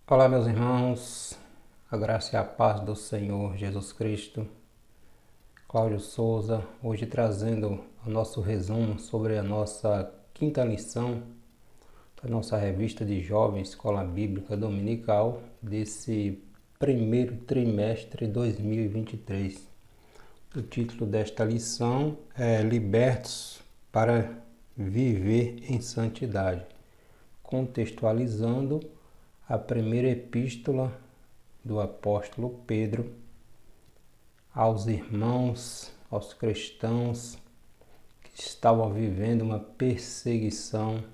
Olá, meus irmãos, a graça e a paz do Senhor Jesus Cristo. Cláudio Souza, hoje trazendo o nosso resumo sobre a nossa quinta lição da nossa revista de jovens Escola Bíblica Dominical desse primeiro trimestre de 2023. O título desta lição é Libertos para Viver em Santidade, contextualizando a primeira epístola do apóstolo Pedro aos irmãos, aos cristãos que estavam vivendo uma perseguição,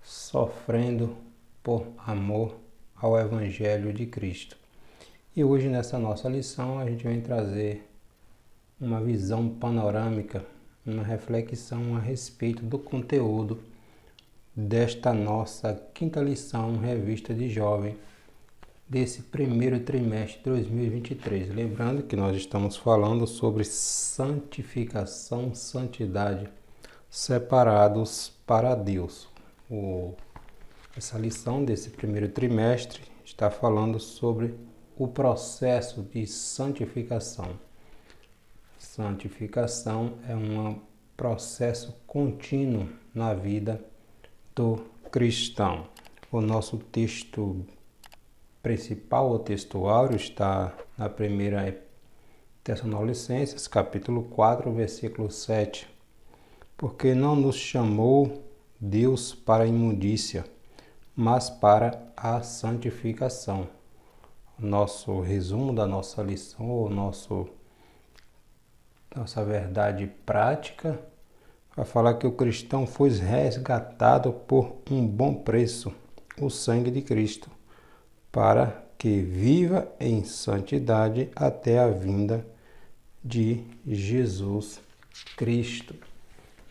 sofrendo por amor ao Evangelho de Cristo. E hoje, nessa nossa lição, a gente vai trazer uma visão panorâmica, uma reflexão a respeito do conteúdo desta nossa quinta lição, revista de jovem, desse primeiro trimestre de 2023. Lembrando que nós estamos falando sobre santificação, santidade, separados para Deus. Essa lição desse primeiro trimestre está falando sobre o processo de santificação. Santificação é um processo contínuo na vida do cristão. O nosso texto principal, o texto áureo, está na primeira Tessalonicenses, capítulo 4, versículo 7. Porque não nos chamou Deus para a imundícia, mas para a santificação. O nosso resumo da nossa lição, nossa verdade prática, vai falar que o cristão foi resgatado por um bom preço, o sangue de Cristo, para que viva em santidade até a vinda de Jesus Cristo.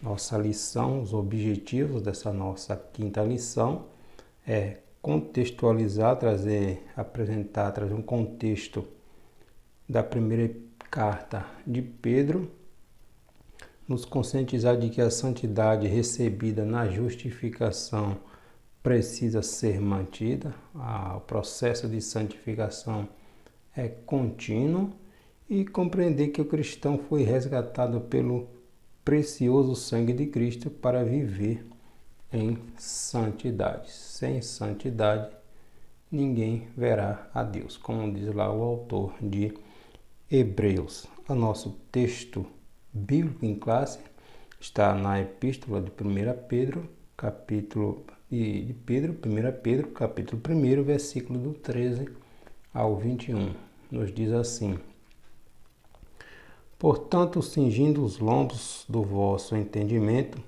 Nossa lição, os objetivos dessa nossa quinta lição é contextualizar, trazer um contexto da primeira carta de Pedro, nos conscientizar de que a santidade recebida na justificação precisa ser mantida. O processo de santificação é contínuo e compreender que o cristão foi resgatado pelo precioso sangue de Cristo para viver em santidade. Sem santidade, ninguém verá a Deus, como diz lá o autor de Hebreus. O nosso texto bíblico em classe está na epístola de 1 Pedro, capítulo 1, versículo do 13 ao 21. Nos diz assim: Portanto, cingindo os lombos do vosso entendimento,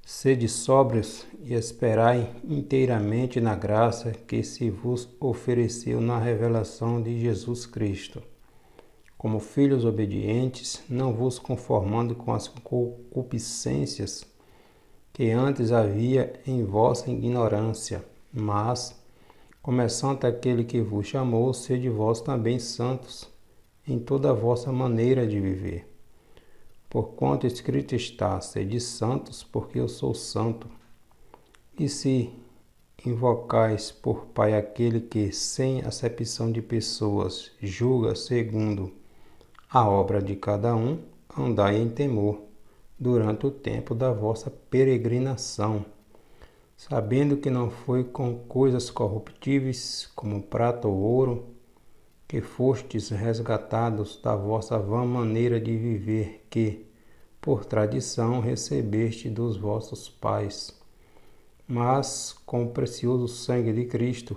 sede sóbrios e esperai inteiramente na graça que se vos ofereceu na revelação de Jesus Cristo. Como filhos obedientes, não vos conformando com as concupiscências que antes havia em vossa ignorância, mas, começando aquele que vos chamou, sede vós também santos em toda a vossa maneira de viver. Porquanto escrito está, sede santos, porque eu sou santo. E se invocais por Pai aquele que, sem acepção de pessoas, julga segundo a obra de cada um, andai em temor durante o tempo da vossa peregrinação, sabendo que não foi com coisas corruptíveis, como prata ou ouro, que fostes resgatados da vossa vã maneira de viver, que, por tradição, recebeste dos vossos pais, mas com o precioso sangue de Cristo,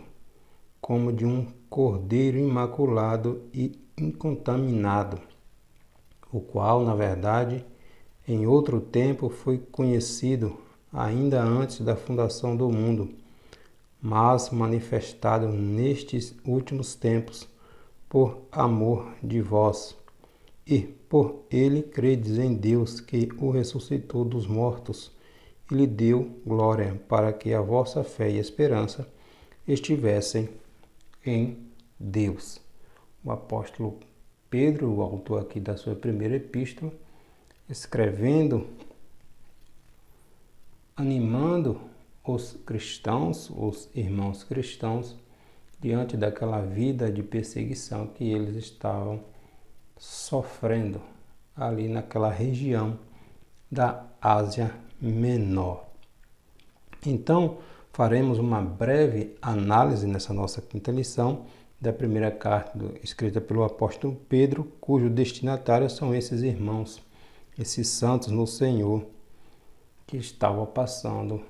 como de um cordeiro imaculado e incontaminado, o qual, na verdade, em outro tempo foi conhecido, ainda antes da fundação do mundo, mas manifestado nestes últimos tempos, por amor de vós, e por ele credes em Deus, que o ressuscitou dos mortos, e lhe deu glória, para que a vossa fé e esperança estivessem em Deus. O apóstolo Pedro, o autor aqui da sua primeira epístola, escrevendo, animando os cristãos, os irmãos cristãos, diante daquela vida de perseguição que eles estavam sofrendo ali naquela região da Ásia Menor. Então, faremos uma breve análise nessa nossa quinta lição da primeira carta escrita pelo apóstolo Pedro, cujo destinatário são esses irmãos, esses santos no Senhor, que estavam passando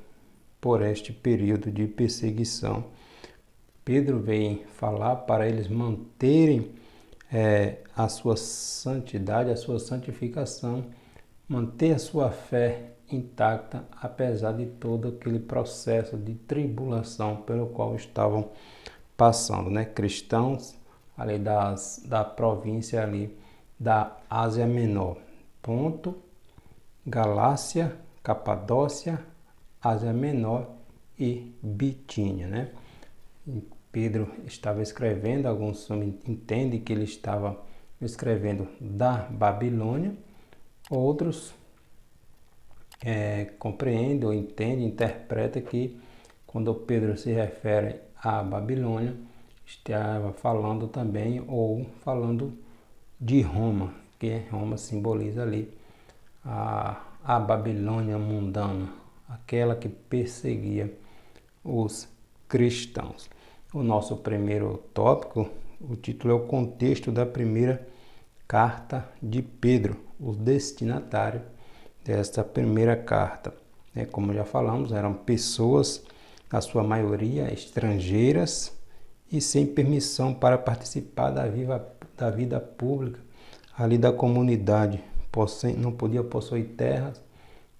por este período de perseguição. Pedro vem falar para eles manterem a sua santidade, a sua santificação, manter a sua fé intacta, apesar de todo aquele processo de tribulação pelo qual estavam passando, né? Cristãos ali da província ali da Ásia Menor, Ponto, Galácia, Capadócia, Ásia Menor e Bitínia, né? Pedro estava escrevendo, alguns entendem que ele estava escrevendo da Babilônia, outros compreendem ou entendem, interpretam que quando Pedro se refere à Babilônia, estava falando também ou falando de Roma, que Roma simboliza ali a Babilônia mundana, aquela que perseguia os cristãos. O nosso primeiro tópico, o título é o contexto da primeira carta de Pedro, o destinatário desta primeira carta. Como já falamos, eram pessoas, na sua maioria estrangeiras e sem permissão para participar da vida pública ali da comunidade. Não podia possuir terras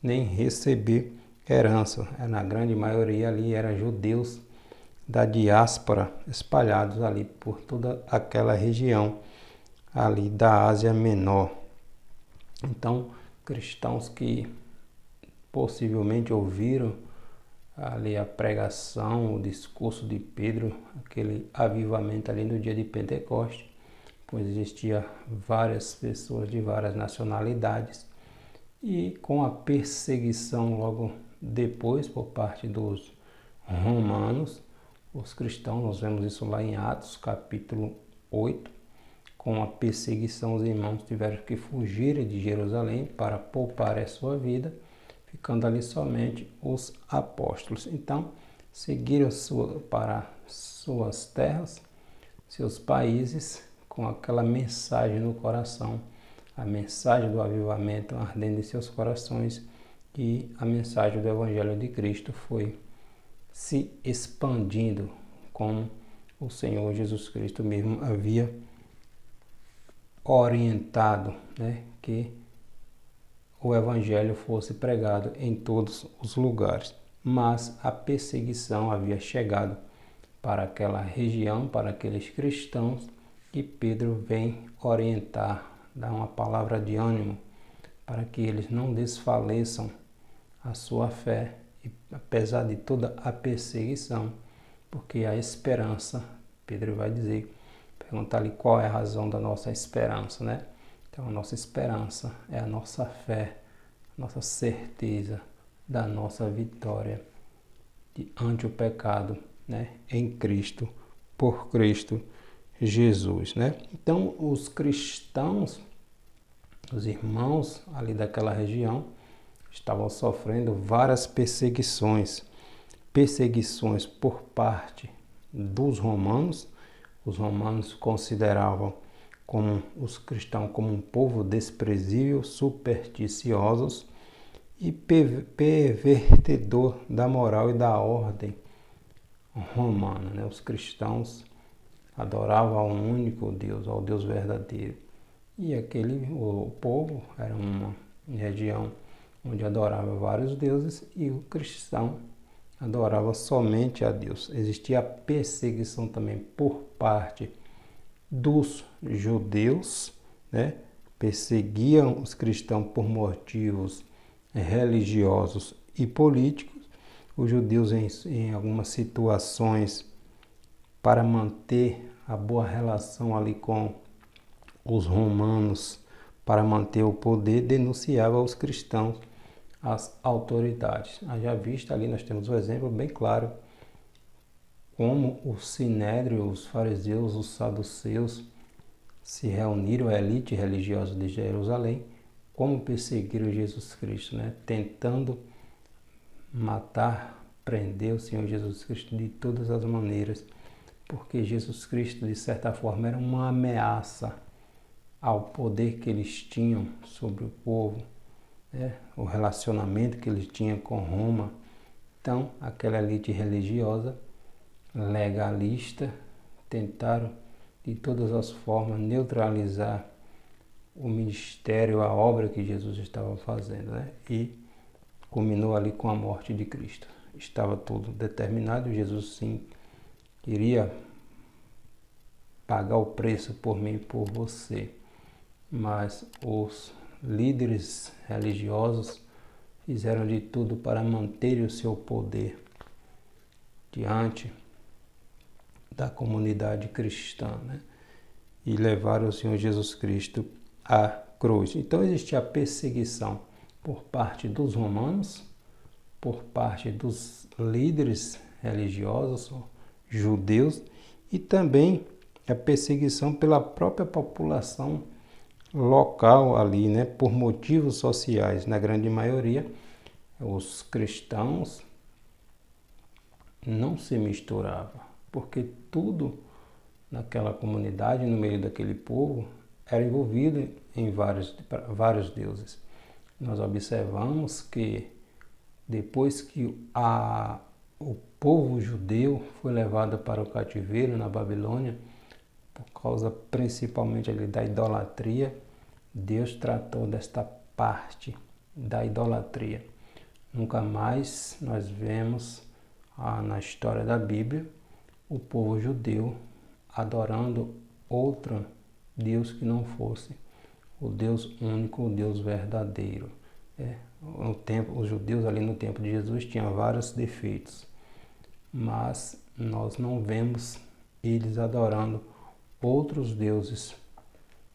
nem receber herança. Na grande maioria ali eram judeus da diáspora espalhados ali por toda aquela região ali da Ásia Menor. Então, cristãos que possivelmente ouviram ali a pregação, o discurso de Pedro, aquele avivamento ali no dia de Pentecostes, pois existia várias pessoas de várias nacionalidades, e com a perseguição logo depois por parte dos romanos, os cristãos, nós vemos isso lá em Atos capítulo 8, com a perseguição os irmãos tiveram que fugir de Jerusalém para poupar a sua vida, ficando ali somente os apóstolos. Então, seguiram para suas terras, seus países, com aquela mensagem no coração, a mensagem do avivamento ardendo em seus corações, e a mensagem do Evangelho de Cristo foi se expandindo, como o Senhor Jesus Cristo mesmo havia orientado, né, que o Evangelho fosse pregado em todos os lugares. Mas a perseguição havia chegado para aquela região, para aqueles cristãos, e Pedro vem orientar, dar uma palavra de ânimo para que eles não desfaleçam a sua fé, e, apesar de toda a perseguição, porque a esperança, Pedro vai dizer, perguntar-lhe qual é a razão da nossa esperança, né? Então, a nossa esperança é a nossa fé, nossa certeza da nossa vitória ante o pecado, né? Em Cristo, por Cristo Jesus, né? Então, os cristãos, os irmãos ali daquela região, estavam sofrendo várias perseguições por parte dos romanos. Os romanos consideravam como os cristãos como um povo desprezível, supersticiosos e pervertedor da moral e da ordem romana, né? Os cristãos adoravam ao único Deus, ao Deus verdadeiro. E o povo era uma região onde adorava vários deuses, e o cristão adorava somente a Deus. Existia a perseguição também por parte dos judeus, né? Perseguiam os cristãos por motivos religiosos e políticos. Os judeus, em algumas situações, para manter a boa relação ali com os romanos, para manter o poder, denunciavam os cristãos às autoridades. Já visto ali, nós temos um exemplo bem claro como o sinédrio, os fariseus, os saduceus se reuniram, a elite religiosa de Jerusalém, como perseguiram Jesus Cristo, né? Tentando matar, prender o Senhor Jesus Cristo de todas as maneiras, porque Jesus Cristo, de certa forma, era uma ameaça ao poder que eles tinham sobre o povo, né? O relacionamento que eles tinham com Roma. Então, aquela elite religiosa, legalista, tentaram de todas as formas neutralizar o ministério, a obra que Jesus estava fazendo, né? E culminou ali com a morte de Cristo. Estava tudo determinado, Jesus sim iria pagar o preço por mim e por você. Mas os líderes religiosos fizeram de tudo para manter o seu poder diante da comunidade cristã, né? E levaram o Senhor Jesus Cristo à cruz. Então existia a perseguição por parte dos romanos, por parte dos líderes religiosos, judeus, e também a perseguição pela própria população local ali, né? Por motivos sociais. Na grande maioria, os cristãos não se misturavam, porque tudo naquela comunidade, no meio daquele povo, era envolvido em vários deuses. Nós observamos que depois que o povo judeu foi levado para o cativeiro na Babilônia, por causa principalmente ali da idolatria, Deus tratou desta parte da idolatria. Nunca mais nós vemos na história da Bíblia o povo judeu adorando outro Deus que não fosse o Deus único, o Deus verdadeiro. Os judeus ali no tempo de Jesus tinham vários defeitos, mas nós não vemos eles adorando outros deuses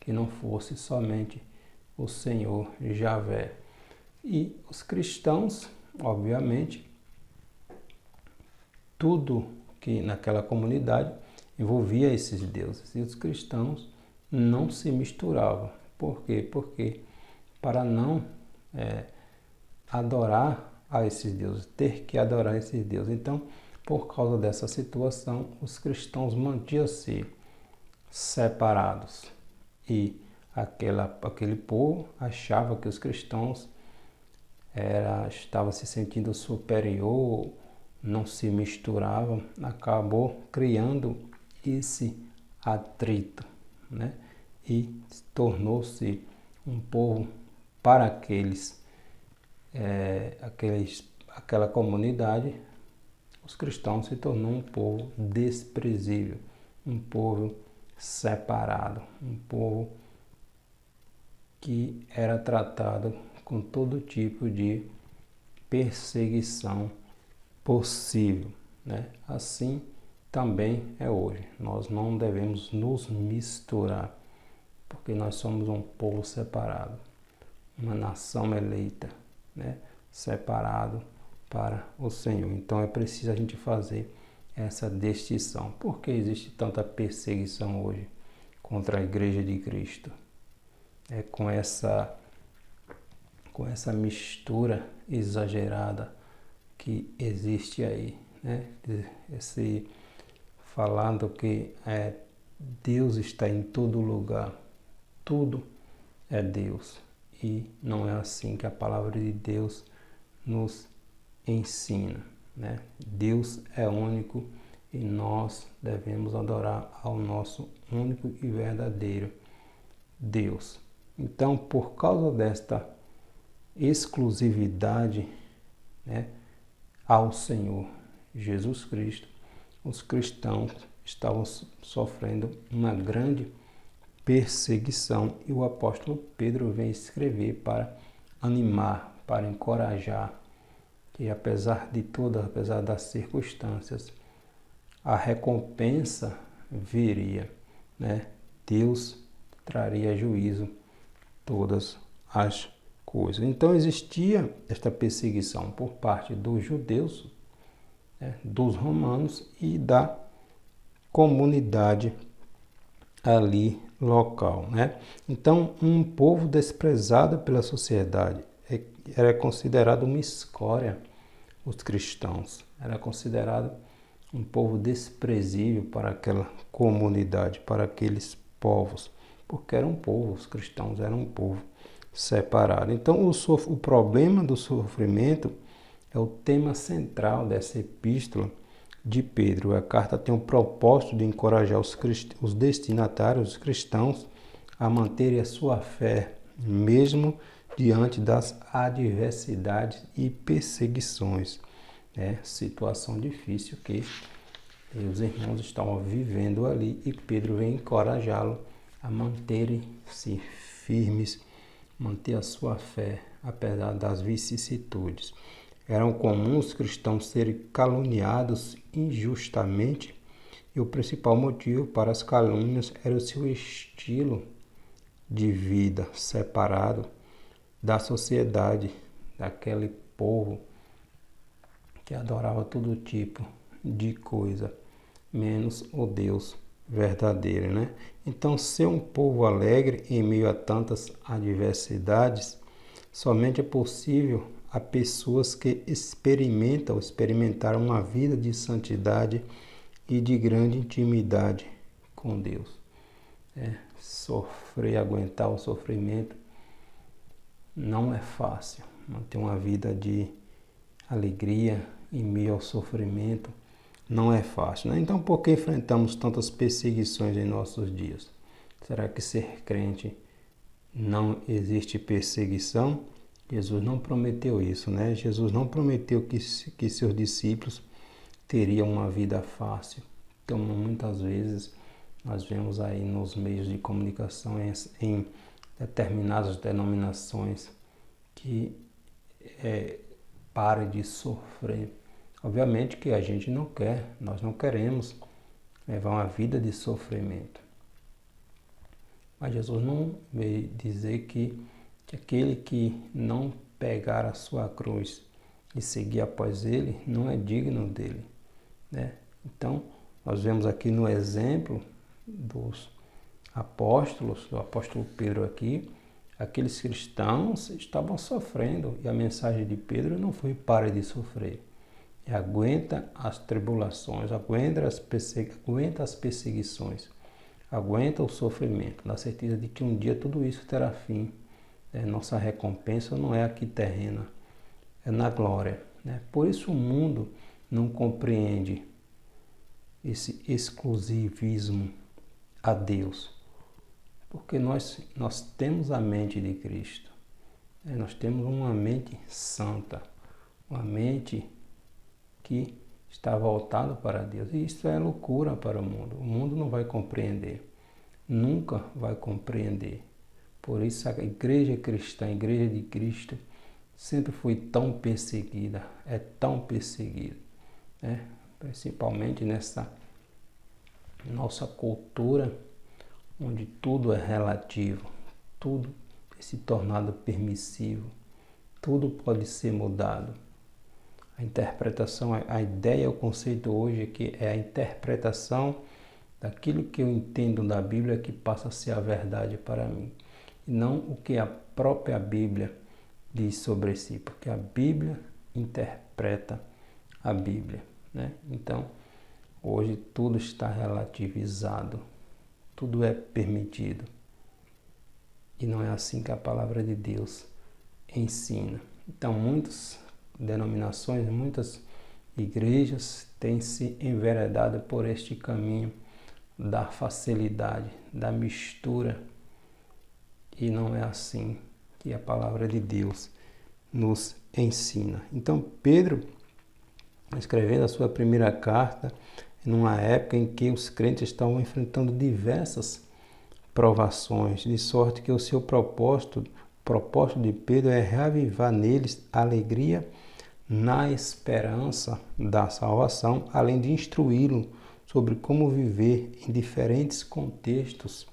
que não fosse somente o Senhor Javé. E os cristãos, obviamente, tudo que naquela comunidade envolvia esses deuses. E os cristãos não se misturavam. Por quê? Porque para não adorar a esses deuses, ter que adorar esses deuses. Então, por causa dessa situação, os cristãos mantinham-se separados. E aquele povo achava que os cristãos estavam se sentindo superior, não se misturavam, acabou criando esse atrito, né? E tornou-se um povo para aquela comunidade. Os cristãos se tornou um povo desprezível, um povo separado, um povo que era tratado com todo tipo de perseguição possível, né? Assim também é hoje. Nós não devemos nos misturar, porque nós somos um povo separado, uma nação eleita, né? Separado para o Senhor. Então é preciso a gente fazer essa distinção. Por que existe tanta perseguição hoje contra a Igreja de Cristo? Com essa mistura exagerada que existe aí, né? Falando que Deus está em todo lugar, tudo é Deus, e não é assim que a palavra de Deus nos ensina, né? Deus é único e nós devemos adorar ao nosso único e verdadeiro Deus. Então, por causa desta exclusividade, né, ao Senhor Jesus Cristo, os cristãos estavam sofrendo uma grande perseguição, e o apóstolo Pedro vem escrever para animar, para encorajar, que apesar de tudo, apesar das circunstâncias, a recompensa viria, né? Deus traria juízo todas as coisas. Então existia esta perseguição por parte dos judeus, né, dos romanos e da comunidade ali local, né? Então, um povo desprezado pela sociedade era considerado uma escória, os cristãos. Era considerado um povo desprezível para aquela comunidade, para aqueles povos, porque eram povos, os cristãos eram um povo separado. Então, o problema do sofrimento é o tema central dessa epístola de Pedro. A carta tem o propósito de encorajar os destinatários, os cristãos, a manterem a sua fé, mesmo diante das adversidades e perseguições. Situação difícil que os irmãos estavam vivendo ali e Pedro vem encorajá-lo a manterem-se firmes, manter a sua fé, apesar das vicissitudes. Eram comuns os cristãos serem caluniados injustamente e o principal motivo para as calúnias era o seu estilo de vida separado da sociedade, daquele povo que adorava todo tipo de coisa, menos o Deus verdadeiro, né? Então, ser um povo alegre em meio a tantas adversidades somente é possível a pessoas que experimentaram uma vida de santidade e de grande intimidade com Deus. Sofrer, aguentar o sofrimento não é fácil. Manter uma vida de alegria em meio ao sofrimento não é fácil, né? Então, por que enfrentamos tantas perseguições em nossos dias? Será que ser crente não existe perseguição? Jesus não prometeu isso, né? Jesus não prometeu que seus discípulos teriam uma vida fácil. Então, muitas vezes, nós vemos aí nos meios de comunicação em determinadas denominações que pare de sofrer. Obviamente que a gente não quer, nós não queremos levar uma vida de sofrimento. Mas Jesus não veio dizer que aquele que não pegar a sua cruz e seguir após ele não é digno dele, né? Então, nós vemos aqui no exemplo dos apóstolos, do apóstolo Pedro aqui, aqueles cristãos estavam sofrendo e a mensagem de Pedro não foi pare de sofrer. Aguenta as tribulações, aguenta as perseguições, aguenta o sofrimento, na certeza de que um dia tudo isso terá fim. Nossa recompensa não é aqui terrena, é na glória, né? Por isso o mundo não compreende esse exclusivismo a Deus, porque nós temos a mente de Cristo, nós temos uma mente santa, uma mente que está voltada para Deus, e isso é loucura para o mundo não vai compreender, nunca vai compreender. Por isso a igreja cristã, a igreja de Cristo, sempre foi tão perseguida, é tão perseguida, né? Principalmente nessa nossa cultura, onde tudo é relativo, tudo tem se tornado permissivo, tudo pode ser mudado. A interpretação, a ideia, o conceito hoje é que é a interpretação daquilo que eu entendo da Bíblia que passa a ser a verdade para mim, e não o que a própria Bíblia diz sobre si, porque a Bíblia interpreta a Bíblia, né? Então, hoje tudo está relativizado, tudo é permitido. E não é assim que a palavra de Deus ensina. Então, muitas denominações, muitas igrejas têm se enveredado por este caminho da facilidade, da mistura. E não é assim que a palavra de Deus nos ensina. Então, Pedro, escrevendo a sua primeira carta, numa época em que os crentes estavam enfrentando diversas provações, de sorte que o seu propósito de Pedro é reavivar neles a alegria na esperança da salvação, além de instruí-lo sobre como viver em diferentes contextos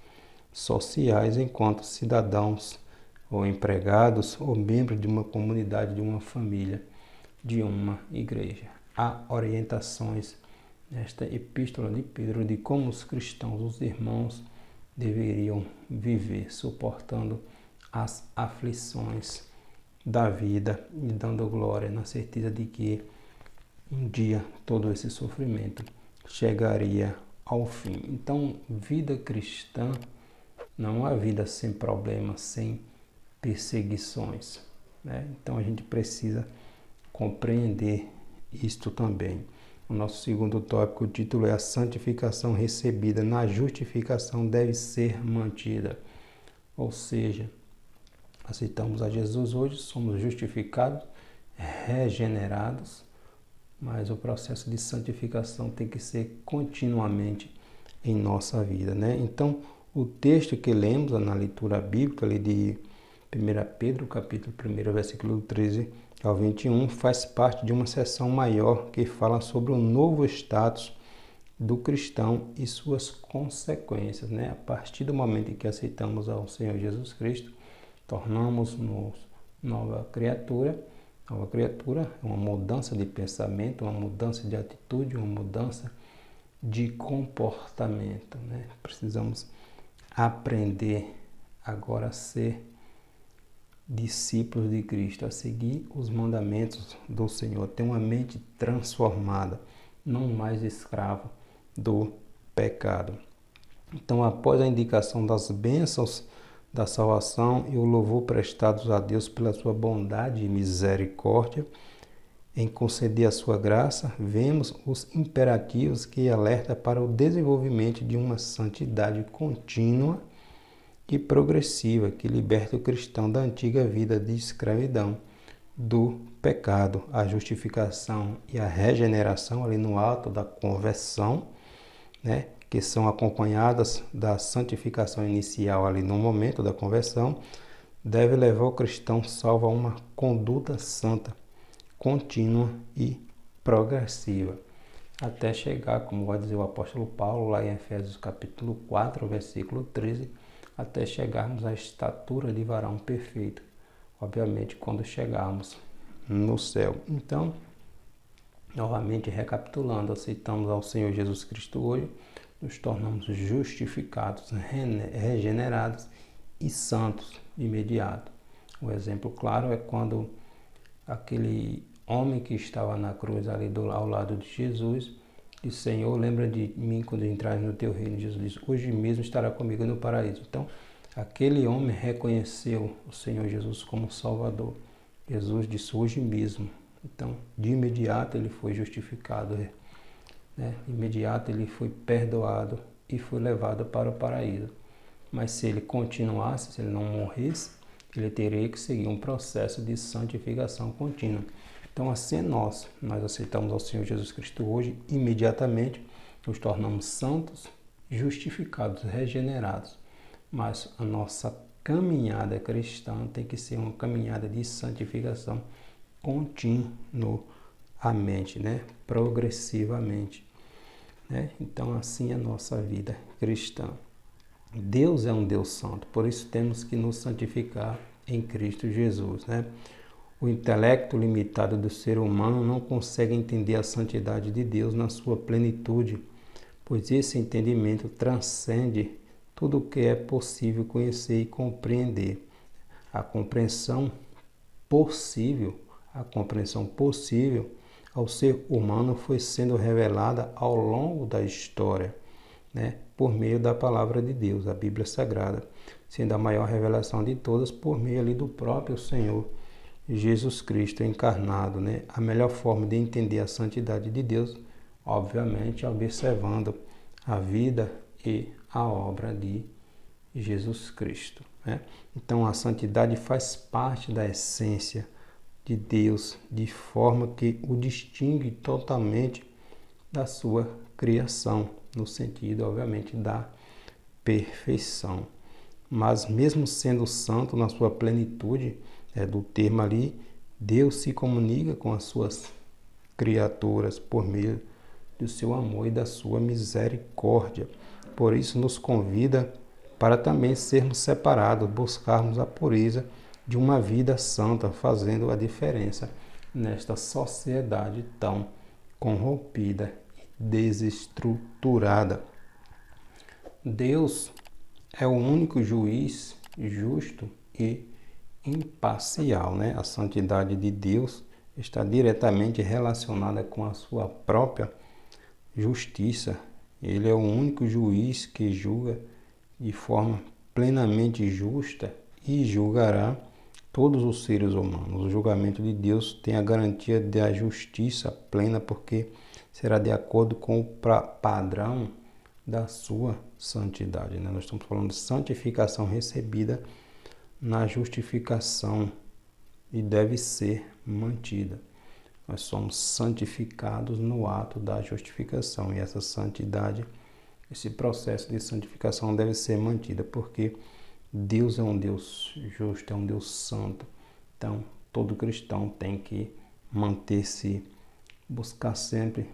sociais enquanto cidadãos ou empregados ou membros de uma comunidade, de uma família, de uma igreja. há orientações nesta epístola de Pedro de como os cristãos, os irmãos, deveriam viver, suportando as aflições da vida e dando glória na certeza de que um dia todo esse sofrimento chegaria ao fim. Então, vida cristã não é uma vida sem problemas, sem perseguições, né? Então a gente precisa compreender isto também. O nosso segundo tópico, o título é: a santificação recebida na justificação deve ser mantida. Ou seja, aceitamos a Jesus hoje, somos justificados, regenerados, mas o processo de santificação tem que ser continuamente em nossa vida, né? Então, o texto que lemos na leitura bíblica ali de 1 Pedro, capítulo 1, versículo 13 ao 21, faz parte de uma seção maior que fala sobre o novo status do cristão e suas consequências, né? A partir do momento em que aceitamos ao Senhor Jesus Cristo, tornamos-nos nova criatura, uma mudança de pensamento, uma mudança de atitude, uma mudança de comportamento, né? Precisamos aprender agora a ser discípulos de Cristo, a seguir os mandamentos do Senhor, ter uma mente transformada, não mais escravo do pecado. Então, após a indicação das bênçãos da salvação e o louvor prestados a Deus pela sua bondade e misericórdia em conceder a sua graça, vemos os imperativos que alertam para o desenvolvimento de uma santidade contínua e progressiva que liberta o cristão da antiga vida de escravidão, do pecado. A justificação e a regeneração ali no ato da conversão, né, que são acompanhadas da santificação inicial ali no momento da conversão, deve levar o cristão salvo a uma conduta santa, contínua e progressiva, até chegar, como vai dizer o apóstolo Paulo lá em Efésios capítulo 4, versículo 13, até chegarmos à estatura de varão perfeito, obviamente quando chegarmos no céu. Então, novamente recapitulando, aceitamos ao Senhor Jesus Cristo hoje, nos tornamos justificados, regenerados e santos de imediato. O exemplo claro é quando aquele homem que estava na cruz ali ao lado de Jesus disse: Senhor, lembra de mim quando entrares no teu reino. Jesus disse: hoje mesmo estará comigo no paraíso. Então, aquele homem reconheceu o Senhor Jesus como Salvador. Jesus disse: hoje mesmo. Então, de imediato ele foi justificado, né? De imediato ele foi perdoado e foi levado para o paraíso. Mas se ele continuasse, se ele não morresse, ele teria que seguir um processo de santificação contínua. Então, assim é nós aceitamos ao Senhor Jesus Cristo hoje, imediatamente nos tornamos santos, justificados, regenerados. Mas a nossa caminhada cristã tem que ser uma caminhada de santificação continuamente, né? Progressivamente, né? Então, assim é a nossa vida cristã. Deus é um Deus santo, por isso temos que nos santificar em Cristo Jesus, né? O intelecto limitado do ser humano não consegue entender a santidade de Deus na sua plenitude, pois esse entendimento transcende tudo o que é possível conhecer e compreender. A compreensão possível ao ser humano foi sendo revelada ao longo da história, né, por meio da palavra de Deus, a Bíblia Sagrada, sendo a maior revelação de todas por meio ali do próprio Senhor Jesus Cristo encarnado, né? A melhor forma de entender a santidade de Deus, obviamente, é observando a vida e a obra de Jesus Cristo, né? Então, a santidade faz parte da essência de Deus, de forma que o distingue totalmente da sua criação, no sentido, obviamente, da perfeição. Mas mesmo sendo santo na sua plenitude, do termo ali, Deus se comunica com as suas criaturas por meio do seu amor e da sua misericórdia. Por isso nos convida para também sermos separados, buscarmos a pureza de uma vida santa, fazendo a diferença nesta sociedade tão corrompida e desestruturada. Deus é o único juiz justo e imparcial, né? A santidade de Deus está diretamente relacionada com a sua própria justiça. Ele é o único juiz que julga de forma plenamente justa e julgará todos os seres humanos. O julgamento de Deus tem a garantia da justiça plena, porque será de acordo com o padrão da sua santidade, né? Nós estamos falando de santificação recebida na justificação e deve ser mantida. Nós somos santificados no ato da justificação, e essa santidade, esse processo de santificação deve ser mantida, porque Deus é um Deus justo, é um Deus santo. Então, todo cristão tem que manter-se, buscar sempre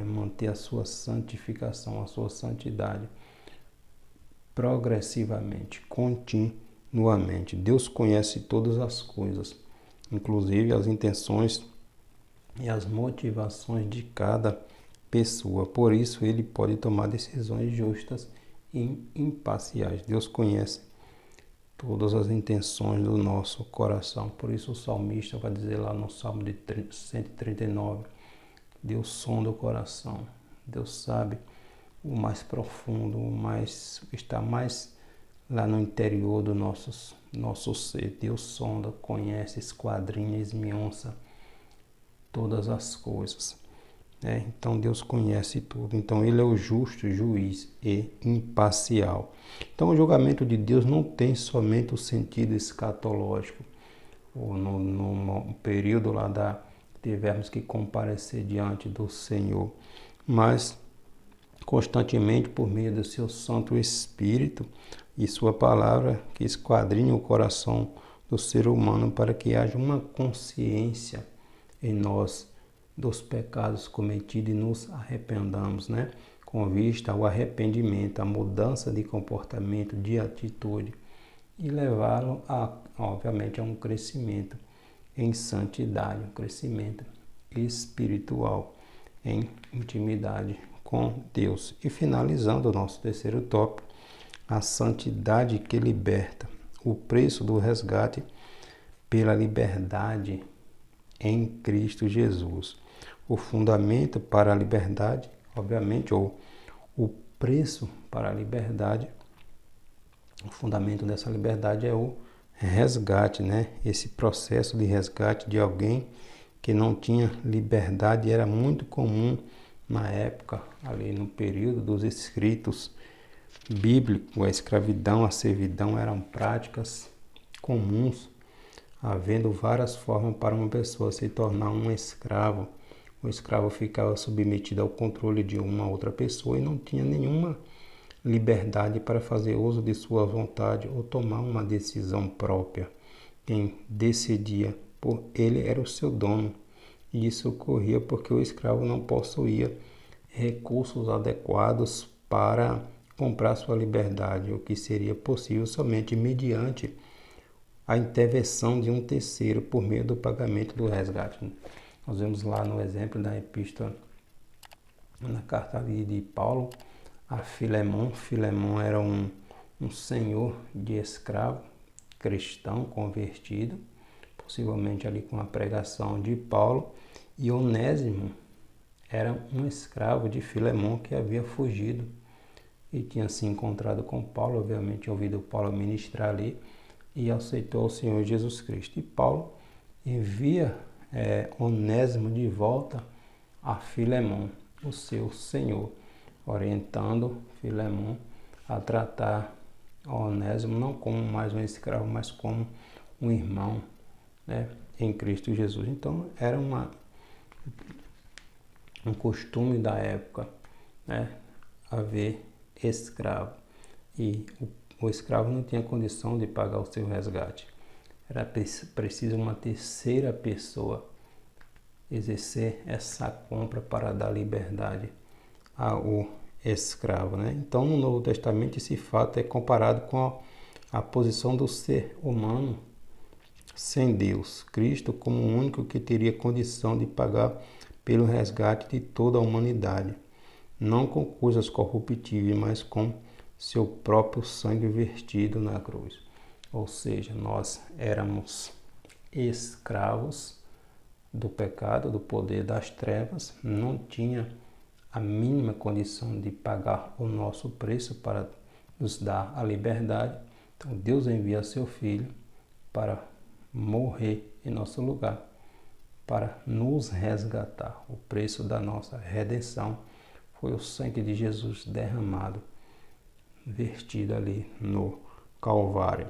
manter a sua santificação, a sua santidade progressivamente, continuamente. Deus conhece todas as coisas, inclusive as intenções e as motivações de cada pessoa. Por isso, ele pode tomar decisões justas e imparciais. Deus conhece todas as intenções do nosso coração. Por isso, o salmista vai dizer lá no Salmo de 139, Deus sonda o coração. Deus sabe o mais profundo, está mais lá no interior do nosso ser. Deus sonda, conhece, esquadrinha, esmiuça todas as coisas. Então Deus conhece tudo. Então Ele é o justo juiz e imparcial. Então o julgamento de Deus não tem somente o sentido escatológico, ou no período lá tivermos que comparecer diante do Senhor, mas constantemente por meio do seu Santo Espírito e sua palavra, que esquadrinha o coração do ser humano para que haja uma consciência em nós dos pecados cometidos e nos arrependamos, né? Com vista ao arrependimento, a mudança de comportamento, de atitude, e levá-lo obviamente, a um crescimento em santidade, um crescimento espiritual, em intimidade com Deus. E finalizando o nosso terceiro tópico, a santidade que liberta, o preço do resgate pela liberdade em Cristo Jesus. O fundamento para a liberdade, obviamente, ou o preço para a liberdade, o fundamento dessa liberdade é o resgate, né? Esse processo de resgate de alguém que não tinha liberdade era muito comum na época, ali no período dos escritos bíblicos. A escravidão, a servidão eram práticas comuns, havendo várias formas para uma pessoa se tornar um escravo. O escravo ficava submetido ao controle de uma outra pessoa e não tinha nenhuma liberdade para fazer uso de sua vontade ou tomar uma decisão própria. Quem decidia por ele era o seu dono. E isso ocorria porque o escravo não possuía recursos adequados para comprar sua liberdade, o que seria possível somente mediante a intervenção de um terceiro por meio do pagamento do resgate. Nós vemos lá no exemplo da epístola, na carta de Paulo a Filemon. Filemon era um senhor de escravo cristão convertido, possivelmente ali com a pregação de Paulo, e Onésimo era um escravo de Filemon que havia fugido e tinha se encontrado com Paulo, obviamente ouvido Paulo ministrar ali, e aceitou o Senhor Jesus Cristo. E Paulo envia Onésimo de volta a Filemon, o seu senhor, orientando Filemon a tratar Onésimo não como mais um escravo, mas como um irmão, né, em Cristo Jesus. Então era um costume da época, né, haver escravo, e o escravo não tinha condição de pagar o seu resgate. Era preciso uma terceira pessoa exercer essa compra para dar liberdade ao escravo, né? Então, no Novo Testamento, esse fato é comparado com a posição do ser humano sem Deus. Cristo como o único que teria condição de pagar pelo resgate de toda a humanidade, não com coisas corruptíveis, mas com seu próprio sangue vertido na cruz. Ou seja, nós éramos escravos do pecado, do poder das trevas, não tinha a mínima condição de pagar o nosso preço para nos dar a liberdade. Então Deus envia seu Filho para morrer em nosso lugar, para nos resgatar. O preço da nossa redenção foi o sangue de Jesus derramado, vertido ali no Calvário.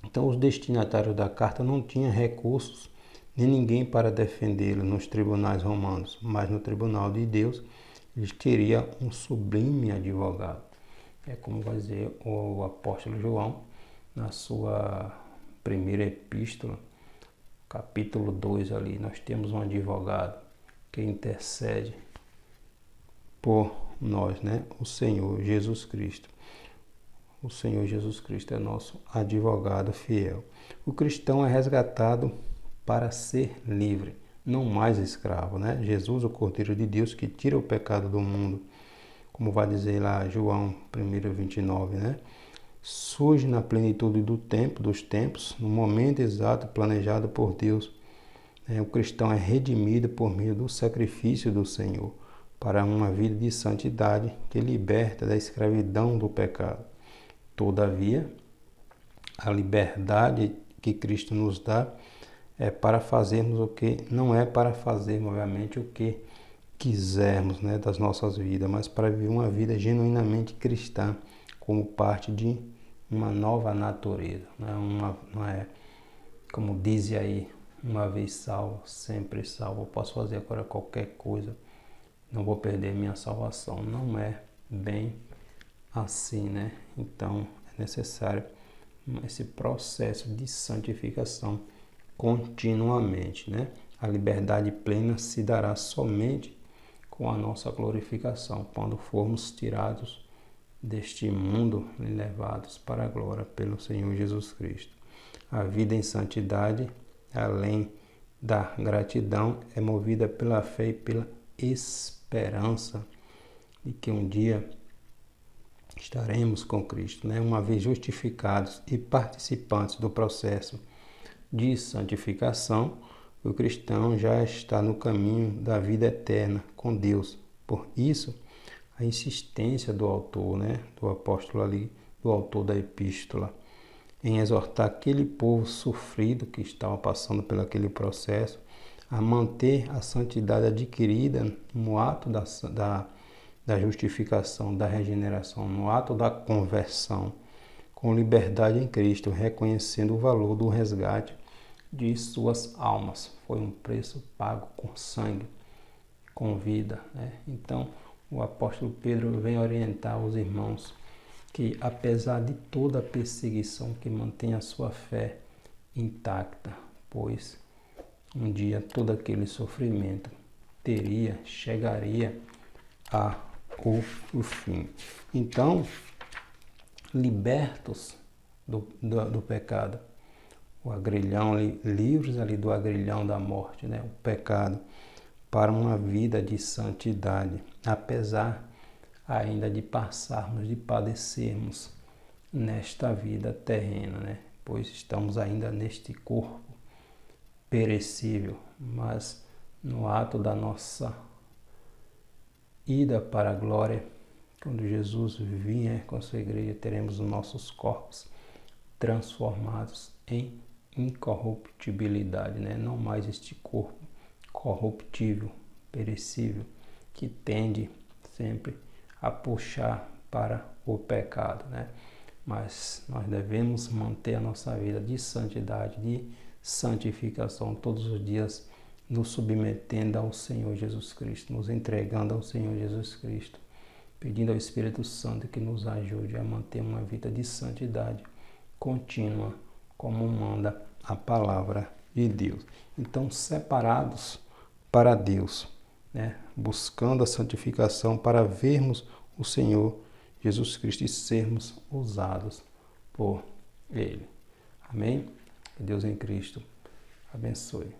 Então os destinatários da carta não tinham recursos nem ninguém para defendê-lo nos tribunais romanos, mas no tribunal de Deus eles teriam um sublime advogado. É como vai dizer o apóstolo João na sua primeira epístola, capítulo 2 ali, nós temos um advogado que intercede por nós, né? O Senhor Jesus Cristo. O Senhor Jesus Cristo é nosso advogado fiel. O cristão é resgatado para ser livre, não mais escravo, né? Jesus, o Cordeiro de Deus, que tira o pecado do mundo, como vai dizer lá João 1:29, né? Surge na plenitude dos tempos, no momento exato planejado por Deus. O cristão é redimido por meio do sacrifício do Senhor para uma vida de santidade que liberta da escravidão do pecado. Todavia, a liberdade que Cristo nos dá é para fazermos o que não é para fazermos, obviamente, o que quisermos, né, das nossas vidas, mas para viver uma vida genuinamente cristã, como parte de uma nova natureza, né? Não é como diz aí, uma vez salvo, sempre salvo. Eu posso fazer agora qualquer coisa, não vou perder minha salvação. Não é bem assim, né? Então é necessário esse processo de santificação continuamente, né? A liberdade plena se dará somente com a nossa glorificação, quando formos tirados deste mundo e levados para a glória pelo Senhor Jesus Cristo. A vida em santidade, além da gratidão, é movida pela fé e pela esperança de que um dia estaremos com Cristo, né? Uma vez justificados e participantes do processo de santificação, o cristão já está no caminho da vida eterna com Deus. Por isso, a insistência do autor, né, do apóstolo ali, do autor da epístola, em exortar aquele povo sofrido que estava passando por aquele processo a manter a santidade adquirida no ato da justificação, da regeneração, no ato da conversão, com liberdade em Cristo, reconhecendo o valor do resgate de suas almas. Foi um preço pago com sangue, com vida, né? Então, o apóstolo Pedro vem orientar os irmãos que, apesar de toda a perseguição, que mantenha a sua fé intacta, pois um dia todo aquele sofrimento chegaria ao fim. Então, libertos do pecado, o agrilhão, livres ali do agrilhão da morte, né? O pecado, para uma vida de santidade, apesar ainda de passarmos, de padecermos nesta vida terrena, né? Pois estamos ainda neste corpo perecível, mas no ato da nossa ida para a glória, quando Jesus vier com a sua igreja, teremos os nossos corpos transformados em incorruptibilidade, né? Não mais este corpo corruptível, perecível, que tende sempre a puxar para o pecado, né? Mas nós devemos manter a nossa vida de santidade, de santificação, todos os dias nos submetendo ao Senhor Jesus Cristo, nos entregando ao Senhor Jesus Cristo, pedindo ao Espírito Santo que nos ajude a manter uma vida de santidade contínua, como manda a palavra de Deus. Então, separados para Deus, né? Buscando a santificação para vermos o Senhor Jesus Cristo e sermos usados por Ele. Amém? Que Deus em Cristo abençoe.